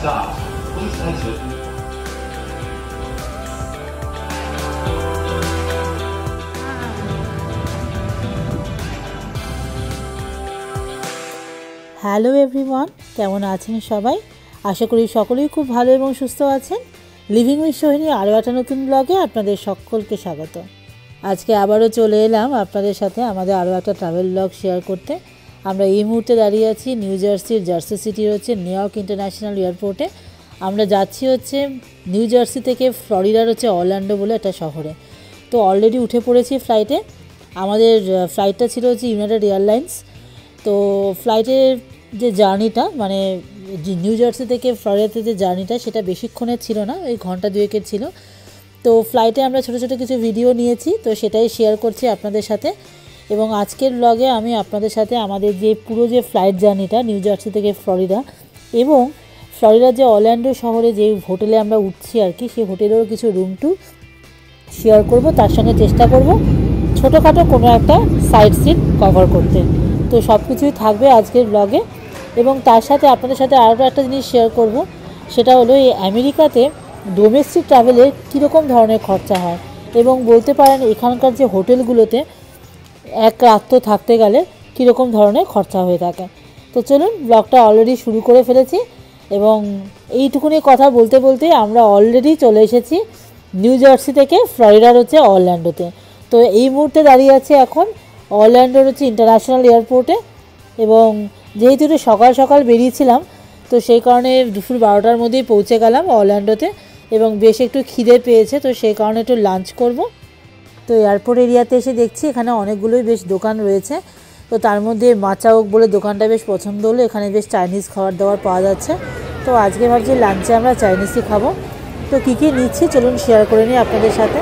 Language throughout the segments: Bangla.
stops. Please exit. Hello everyone, কেমন আছেন সবাই? আশা করি সকলেই খুব ভালো এবং সুস্থ আছেন। লিভিং উইথ সোহিনী আরও একটা নতুন ব্লগে আপনাদের সকলকে স্বাগত। আজকে আবারও চলে এলাম আপনাদের সাথে আমাদের আরও একটা ট্রাভেল ব্লগ শেয়ার করতে। আমরা এই মুহূর্তে দাঁড়িয়ে আছি নিউ জার্সির জার্সি সিটির হচ্ছে নিউ ইয়র্ক ইন্টারন্যাশনাল এয়ারপোর্টে। আমরা যাচ্ছি হচ্ছে নিউ জার্সি থেকে ফ্লোরিডার হচ্ছে অরল্যান্ডো বলে একটা শহরে। তো অলরেডি উঠে পড়েছি ফ্লাইটে। আমাদের ফ্লাইটটা ছিল হচ্ছে ইউনাইটেড এয়ারলাইন্স। তো ফ্লাইটের যে জার্নিটা মানে নিউ জার্সি থেকে ফ্লোরিডাতে যে জার্নিটা সেটা বেশিক্ষণের ছিল না, ওই ঘন্টা দুয়েকের ছিল। তো ফ্লাইটে আমরা ছোটো ছোটো কিছু ভিডিও নিয়েছি, তো সেটাই শেয়ার করছি আপনাদের সাথে। এবং আজকের ব্লগে আমি আপনাদের সাথে আমাদের যে পুরো যে ফ্লাইট জার্নিটা নিউ জার্সি থেকে ফ্লোরিডা এবং ফ্লোরিডার যে অরল্যান্ডো শহরে যে হোটেলে আমরা উঠছি আর কি, সেই হোটেলেরও কিছু রুম ট্যুর শেয়ার করব। তার সঙ্গে চেষ্টা করব ছোটোখাটো কোনো একটা সাইট সিন কভার করতে। তো সব কিছুই থাকবে আজকের ব্লগে। এবং তার সাথে আপনাদের সাথে আরও একটা জিনিস শেয়ার করব, সেটা হলো এই আমেরিকাতে ডোমেস্টিক ট্রাভেলের কীরকম ধরনের খরচা হয় এবং বলতে পারেন এখানকার যে হোটেলগুলোতে এক রাত তো থাকতে গেলে কীরকম ধরনের খরচা হয়ে থাকে। তো চলুন, ব্লগটা অলরেডি শুরু করে ফেলেছি এবং এইটুকুনি কথা বলতে বলতে আমরা অলরেডি চলে এসেছি নিউ জার্সি থেকে ফ্লোরিডার হচ্ছে অরল্যান্ডোতে। তো এই মুহূর্তে দাঁড়িয়ে আছে এখন অরল্যান্ডোর হচ্ছে ইন্টারন্যাশনাল এয়ারপোর্টে। এবং যেহেতু একটু সকাল সকাল বেরিয়েছিলাম, তো সেই কারণে দুপুর 12টার মধ্যেই পৌঁছে গেলাম অরল্যান্ডোতে এবং বেশ একটু খিদে পেয়েছে, তো সেই কারণে একটু লাঞ্চ করব। তো এয়ারপোর্ট এরিয়াতে এসে দেখছি এখানে অনেকগুলোই বেশ দোকান রয়েছে। তো তার মধ্যে মাচাওক বলে দোকানটা বেশ পছন্দ হলো, এখানে বেশ চাইনিজ খাবার দাবার পাওয়া যাচ্ছে। তো আজকে ভাবছি লাঞ্চে আমরা চাইনিজই খাবো। তো কী কী নিচ্ছি চলুন শেয়ার করে নিই আপনাদের সাথে।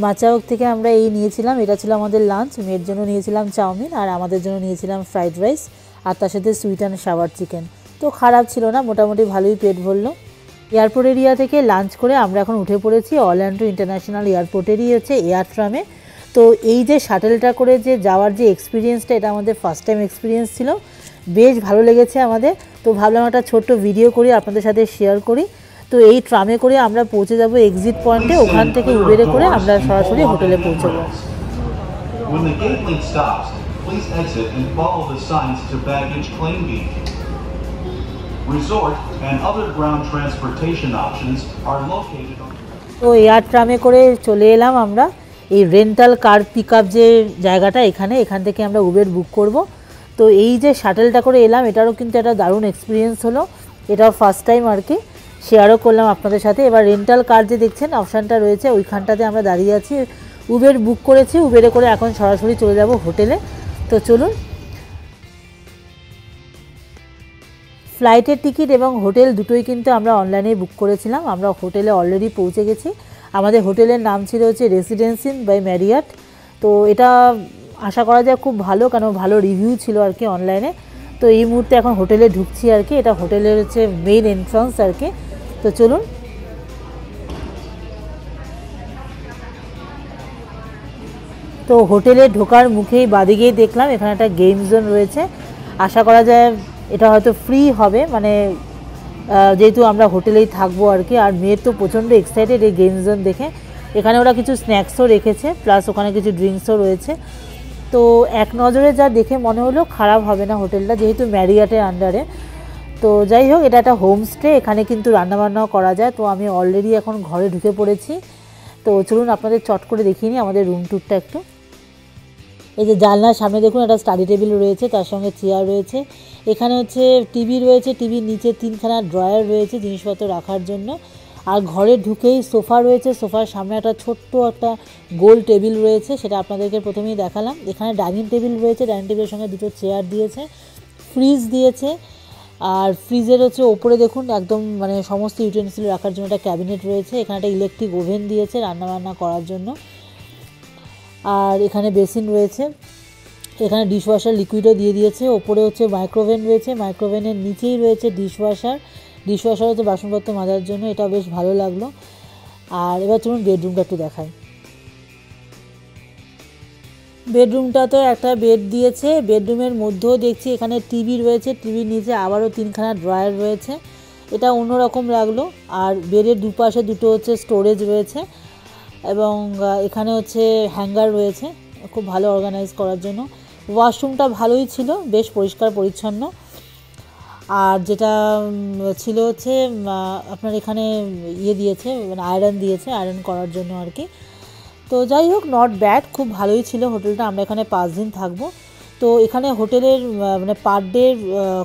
মাচাওক থেকে আমরা এই নিয়েছিলাম, এটা ছিল আমাদের লাঞ্চ। মেয়ের জন্য নিয়েছিলাম চাউমিন আর আমাদের জন্য নিয়েছিলাম ফ্রাইড রাইস আর তার সাথে সুইট অ্যান্ড সাওয়ার চিকেন। তো খারাপ ছিল না, মোটামুটি ভালোই পেট ভরলো। এয়ারপোর্ট এরিয়া থেকে লাঞ্চ করে আমরা এখন উঠে পড়েছি অরল্যান্ডো ইন্টারন্যাশনাল এয়ারপোর্টেরই হচ্ছে এয়ার ট্রামে। তো এই যে শাটেলটা করে যে যাওয়ার যে এক্সপিরিয়েন্সটা, এটা আমাদের ফার্স্ট টাইম এক্সপিরিয়েন্স ছিল, বেশ ভালো লেগেছে আমাদের। তো ভাবলাম একটা ছোট্ট ভিডিও করি আপনাদের সাথে শেয়ার করি। তো এই ট্রামে করে আমরা পৌঁছে যাব এক্সিট পয়েন্টে, ওখান থেকে উবেরে করে আমরা সরাসরি হোটেলে পৌঁছবো। When the gate stops, please exit and follow the signs to baggage claim gate. Resort and other ground transportation options are located on. তো এয়ার ট্রামে করে চলে এলাম আমরা এই রেন্টাল কার পিক আপ যে জায়গাটা, এখান থেকে আমরা উবের বুক করব। তো এই যে শাটেলটা করে এলাম, এটারও কিন্তু একটা দারুণ এক্সপিরিয়েন্স হলো, এটাও ফার্স্ট টাইম আর কি, শেয়ারও করলাম আপনাদের সাথে। এবার রেন্টাল কার যে দেখছেন অপশানটা রয়েছে, ওইখানটাতে আমরা দাঁড়িয়ে আছি, উবের বুক করেছি। উবেরে করে এখন সরাসরি চলে যাব হোটেলে। তো চলুন, ফ্লাইটের টিকিট এবং হোটেল দুটোই কিন্তু আমরা অনলাইনে বুক করেছিলাম। আমরা হোটেলে অলরেডি পৌঁছে গেছি। আমাদের হোটেলের নাম ছিল হচ্ছে রেসিডেন্সি বাই ম্যারিয়ট। তো এটা আশা করা যায় খুব ভালো, কারণ ভালো রিভিউ ছিল আর কি অনলাইনে। তো এই মুহূর্তে এখন হোটেলে ঢুকছি আর কি, এটা হোটেলের হচ্ছে মেইন এন্ট্রান্স আর কি। তো চলুন, তো হোটেলে ঢোকার মুখেই বাদিকেই দেখলাম এখানে একটা গেম জোন রয়েছে। আশা করা যায় এটা হয়তো ফ্রি হবে, মানে যেহেতু আমরা হোটেলেই থাকবো আর কি। আর মেয়ের তো প্রচণ্ড এক্সাইটেড এই গেম জোন দেখে। এখানে ওরা কিছু স্ন্যাক্সও রেখেছে, প্লাস ওখানে কিছু ড্রিঙ্কসও রয়েছে। তো এক নজরে যা দেখে মনে হলো খারাপ হবে না হোটেলটা, যেহেতু ম্যারিয়টের আন্ডারে। তো যাই হোক, এটা একটা হোমস্টে, এখানে কিন্তু রান্নাবান্নাও করা যায়। তো আমি অলরেডি এখন ঘরে ঢুকে পড়েছি। তো চলুন আপনাদের চট করে দেখিয়ে নিই আমাদের রুম ট্যুরটা একটু। এই যে জানলার সামনে দেখুন একটা স্টাডি টেবিল রয়েছে, তার সঙ্গে চেয়ার রয়েছে। এখানে হচ্ছে টিভি রয়েছে, টিভির নিচে 3খানা ড্রয়ার রয়েছে জিনিসপত্র রাখার জন্য। আর ঘরে ঢুকেই সোফা রয়েছে, সোফার সামনে একটা ছোট্ট একটা গোল টেবিল রয়েছে, সেটা আপনাদেরকে প্রথমেই দেখালাম। এখানে ডাইনিং টেবিল রয়েছে, ডাইনিং টেবিলের সঙ্গে দুটো চেয়ার দিয়েছে, ফ্রিজ দিয়েছে। আর ফ্রিজের হচ্ছে ওপরে দেখুন একদম মানে সমস্ত ইউটেন্সিল রাখার জন্য একটা ক্যাবিনেট রয়েছে। এখানে একটা ইলেকট্রিক ওভেন দিয়েছে রান্নাবান্না করার জন্য। আর এখানে বেসিন রয়েছে, এখানে ডিশওয়াশার লিকুইডও দিয়ে দিয়েছে। ওপরে হচ্ছে মাইক্রোওভেন রয়েছে, মাইক্রোওভেনের নিচেই রয়েছে ডিশওয়াশার। ডিশওয়াশার হচ্ছে বাসনপত্র মাজার জন্য, এটা বেশ ভালো লাগলো। আর এবার চলুন বেডরুমটা একটু দেখাই। বেডরুমটা তো একটা বেড দিয়েছে, বেডরুমের মধ্যেও দেখছি এখানে টিভি রয়েছে, টিভির নিচে আবারও 3খানা ড্রয়ার রয়েছে, এটা অন্যরকম লাগলো। আর বেডের দুপাশে দুটো হচ্ছে স্টোরেজ রয়েছে এবং এখানে হচ্ছে হ্যাঙ্গার রয়েছে, খুব ভালো অর্গানাইজ করার জন্য। ওয়াশরুমটা ভালোই ছিল, বেশ পরিষ্কার পরিচ্ছন্ন। আর যেটা ছিল হচ্ছে আপনার এখানে দিয়েছে, মানে আয়রন দিয়েছে, আয়রন করার জন্য আর কি। তো যাই হোক, নট ব্যাড, খুব ভালোই ছিল হোটেলটা। আমরা এখানে 5 দিন থাকবো। তো এখানে হোটেলের মানে পার ডে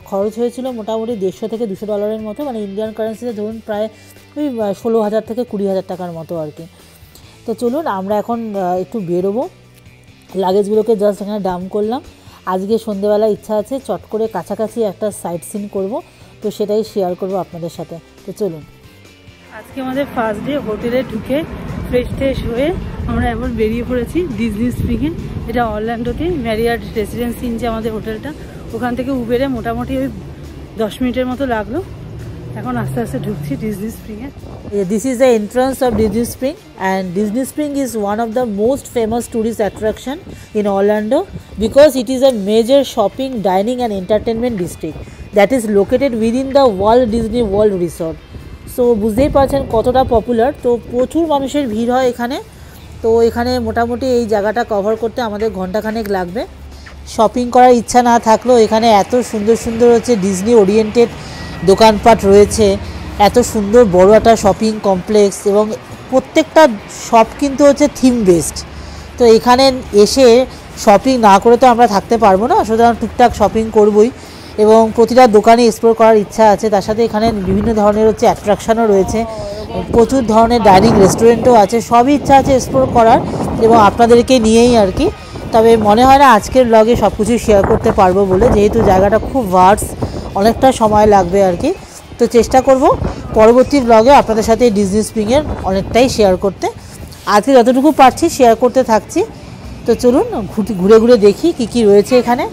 খরচ হয়েছিল মোটামুটি $150 থেকে $200 মতো, মানে ইন্ডিয়ান কারেন্সিতে ধরুন প্রায় ওই 16,000 থেকে 20,000 টাকার মতো আর কি। তো চলুন আমরা এখন একটু বেরোবো, লাগেজগুলোকে জাস্ট এখানে ডাম্প করলাম। আজকে সন্ধেবেলা ইচ্ছা আছে চট করে কাছাকাছি একটা সাইট সিন করবো, তো সেটাই শেয়ার করবো আপনাদের সাথে। তো চলুন, আজকে আমাদের ফার্স্ট ডে। হোটেলে ঢুকে ফ্রেশ হয়ে আমরা এবার বেরিয়ে পড়েছি ডিজনি স্প্রিংয়ে। এটা অরল্যান্ডোতে ম্যারিয়ট রেসিডেন্সি যে আমাদের হোটেলটা, ওখান থেকে উবেরে মোটামুটি ওই 10 মিনিটের মতো লাগলো। এখন আস্তে আস্তে ঢুকছি ডিজনি স্প্রিংয়ে। This is the entrance of Disney Spring, and Disney Spring is one of the most famous tourist attraction in Orlando because it is a major shopping, dining and entertainment district that is located within the World Disney World Resort. So বুঝতেই পারছেন কতটা পপুলার। তো প্রচুর মানুষের ভিড় হয় এখানে। তো এখানে মোটামুটি এই জায়গাটা কভার করতে আমাদের ঘন্টাখানেক লাগবে। শপিং করার ইচ্ছা না থাকলেও এখানে এত সুন্দর সুন্দর হচ্ছে ডিজনি ওরিয়েন্টেড দোকানপাট রয়েছে, এত সুন্দর বড় একটা শপিং কমপ্লেক্স, এবং প্রত্যেকটা শপ কিন্তু হচ্ছে থিম বেসড। তো এখানে এসে শপিং না করে তো আমরা থাকতে পারবো না, সুতরাং টুকটাক শপিং করবই এবং প্রতিটা দোকানে এক্সপ্লোর করার ইচ্ছা আছে। তার সাথে এখানে বিভিন্ন ধরনের হচ্ছে অ্যাট্রাকশনও রয়েছে, প্রচুর ধরনের ডাইনিং রেস্টুরেন্টও আছে, সবই ইচ্ছা আছে এক্সপ্লোর করার এবং আপনাদেরকে নিয়েই আর কি। তবে মনে হয় না আজকের ব্লগে সব কিছু শেয়ার করতে পারবো বলে, যেহেতু জায়গাটা খুব ভার্স, অনেকটা সময় লাগবে আর কি। তো চেষ্টা করব পরবর্তী ব্লগে আপনাদের সাথে ডিজনি স্প্রিংয়ের অনেকটাই শেয়ার করতে। আজকে যতটুকু পারছি শেয়ার করতে থাকছি। তো চলুন ঘুরে ঘুরে দেখি কি কি রয়েছে এখানে।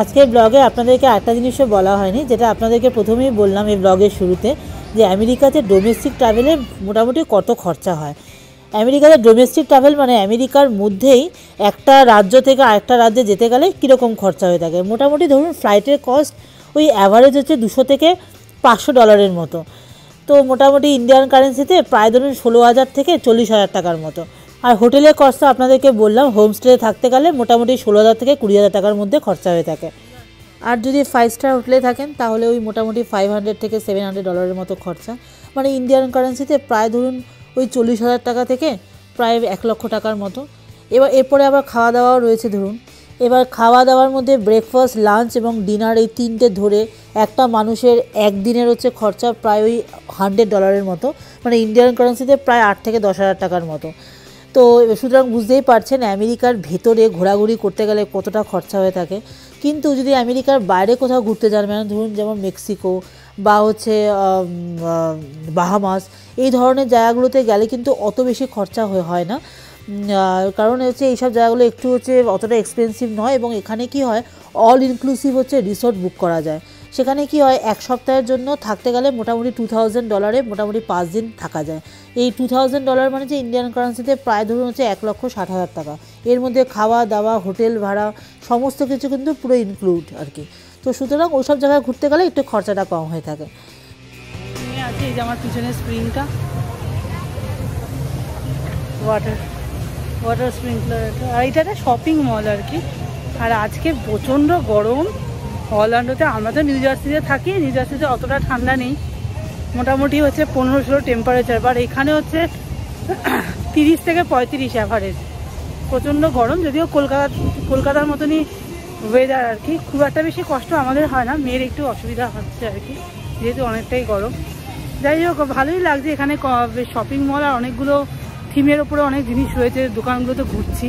আজকের ব্লগে আপনাদেরকে একটা জিনিসও বলা হয়নি, যেটা আপনাদেরকে প্রথমেই বললাম এই ব্লগের শুরুতে, যে আমেরিকাতে ডোমেস্টিক ট্রাভেলে মোটামুটি কত খরচা হয়। আমেরিকাতে ডোমেস্টিক ট্রাভেল মানে আমেরিকার মধ্যেই একটা রাজ্য থেকে আরেকটা রাজ্যে যেতে গেলে কীরকম খরচা হয়ে থাকে। মোটামুটি ধরুন ফ্লাইটের কস্ট ওই অ্যাভারেজ হচ্ছে $200 থেকে $500 মতো। তো মোটামুটি ইন্ডিয়ান কারেন্সিতে প্রায় ধরুন 16,000 থেকে 40,000 টাকার মতো। আর হোটেলের কস্ট তো আপনাদেরকে বললাম, হোমস্টে থাকতে গেলে মোটামুটি 16,000 থেকে 20,000 টাকার মধ্যে খরচা হয়ে থাকে। আর যদি 5 স্টার হোটেলে থাকেন তাহলে ওই মোটামুটি $500 থেকে $700 মতো খরচা, মানে ইন্ডিয়ান কারেন্সিতে প্রায় ধরুন ওই 40,000 টাকা থেকে প্রায় 1 লক্ষ টাকার মতো। এরপরে আবার খাওয়া দাওয়াও রয়েছে ধরুন। এবার খাওয়া দাওয়ার মধ্যে ব্রেকফাস্ট, লাঞ্চ এবং ডিনার এই তিনটে ধরে একটা মানুষের একদিনের হচ্ছে খরচা প্রায় ওই $100 মতো, মানে ইন্ডিয়ান কারেন্সিতে প্রায় 8 থেকে 10,000 টাকার মতো। তো সুতরাং বুঝতেই পারছেন আমেরিকার ভেতরে ঘোরাঘুরি করতে গেলে কতটা খরচা হয়ে থাকে। কিন্তু যদি আমেরিকার বাইরে কোথাও ঘুরতে যান, মানে ধরুন যেমন মেক্সিকো বা হচ্ছে বাহামাস, এই ধরনের জায়গাগুলোতে গেলে কিন্তু অত বেশি খরচা হয় না। কারণ হচ্ছে এইসব জায়গাগুলো একটু হচ্ছে অতটা এক্সপেন্সিভ নয়, এবং এখানে কি হয় অল ইনক্লুসিভ হচ্ছে রিসোর্ট বুক করা যায়। সেখানে কি হয় 1 সপ্তাহের জন্য থাকতে গেলে মোটামুটি $2,000 মোটামুটি 5 দিন থাকা যায়। এই $2,000 মানে যে ইন্ডিয়ান কারেন্সিতে প্রায় ধরুন হচ্ছে 1,60,000 টাকা। এর মধ্যে খাওয়া দাওয়া, হোটেল ভাড়া সমস্ত কিছু কিন্তু পুরো ইনক্লুড আর কি। তো সুতরাং ওইসব জায়গায় ঘুরতে গেলে একটু খরচাটা কম হয়ে থাকে। আছে এই যে আমার পিছনে স্প্রিংটা, ওয়াটার স্প্রিংকলার, আর এটা একটা শপিং মল আর কি। আর আজকে প্রচণ্ড গরম অরল্যান্ডোতে। আমরা তো নিউ জার্সিতে থাকি, নিউ জার্সিতে অতটা ঠান্ডা নেই, মোটামুটি হচ্ছে 15-16 টেম্পারেচার, বাট এখানে হচ্ছে 30 থেকে 35 অ্যাভারেজ। প্রচণ্ড গরম, যদিও কলকাতার মতনই ওয়েদার আর কি। খুব একটা বেশি কষ্ট আমাদের হয় না, মেয়ের একটু অসুবিধা হচ্ছে আর কি, যেহেতু অনেকটাই গরম। যাই হোক ভালোই লাগছে এখানে শপিং মল, আর অনেকগুলো থিমের ওপরে অনেক জিনিস রয়েছে। দোকানগুলোতে ঘুরছি,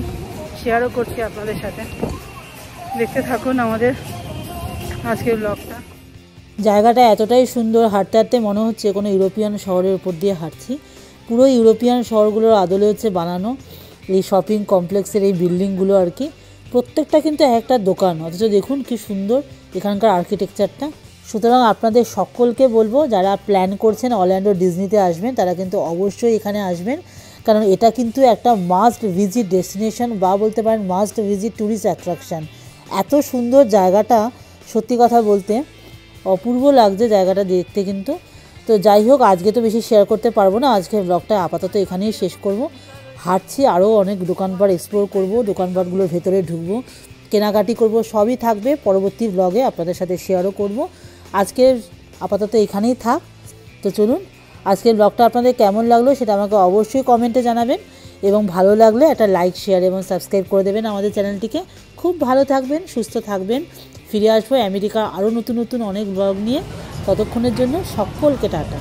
শেয়ারও করছি আপনাদের সাথে। দেখতে থাকুন আমাদের আজকের ব্লগটা। জায়গাটা এতটাই সুন্দর, হাঁটতে হাঁটতে মনে হচ্ছে কোনো ইউরোপিয়ান শহরের উপর দিয়ে হাঁটছি। পুরো ইউরোপিয়ান শহরগুলোর আদলে হচ্ছে বানানো এই শপিং কমপ্লেক্সের এই বিল্ডিংগুলো আর কি। প্রত্যেকটা কিন্তু একটা দোকান, অথচ দেখুন কি সুন্দর এখানকার আর্কিটেকচারটা। সুতরাং আপনাদের সকলকে বলবো যারা প্ল্যান করছেন অরল্যান্ডো ডিজনিতে আসবেন, তারা কিন্তু অবশ্যই এখানে আসবেন। কারণ এটা কিন্তু একটা মাস্ট ভিজিট ডেস্টিনেশন বা বলতে পারেন মাস্ট ভিজিট ট্যুরিস্ট অ্যাট্রাকশান। এত সুন্দর জায়গাটা, সত্যি কথা বলতে অপূর্ব লাগছে জায়গাটা দেখতে কিন্তু। তো যাই হোক, আজকে তো বেশি শেয়ার করতে পারবো না, আজকে ব্লগটা আপাতত এখানেই শেষ করব। হাঁটছি, আরও অনেক দোকানপাট এক্সপ্লোর করব, দোকানপাটগুলোর ভেতরে ঢুকবো, কেনাকাটি করব, সবই থাকবে পরবর্তী ব্লগে আপনাদের সাথে শেয়ারও করব। আজকের আপাতত এখানেই থাক। তো চলুন, আজকের ব্লগটা আপনাদের কেমন লাগলো সেটা আমাকে অবশ্যই কমেন্টে জানাবেন, এবং ভালো লাগলে একটা লাইক, শেয়ার এবং সাবস্ক্রাইব করে দেবেন আমাদের চ্যানেলটিকে। খুব ভালো থাকবেন, সুস্থ থাকবেন। ফিরে আসবো আমেরিকার আরও নতুন নতুন অনেক ব্লগ নিয়ে। ততক্ষণের জন্য সকলকে টাটা।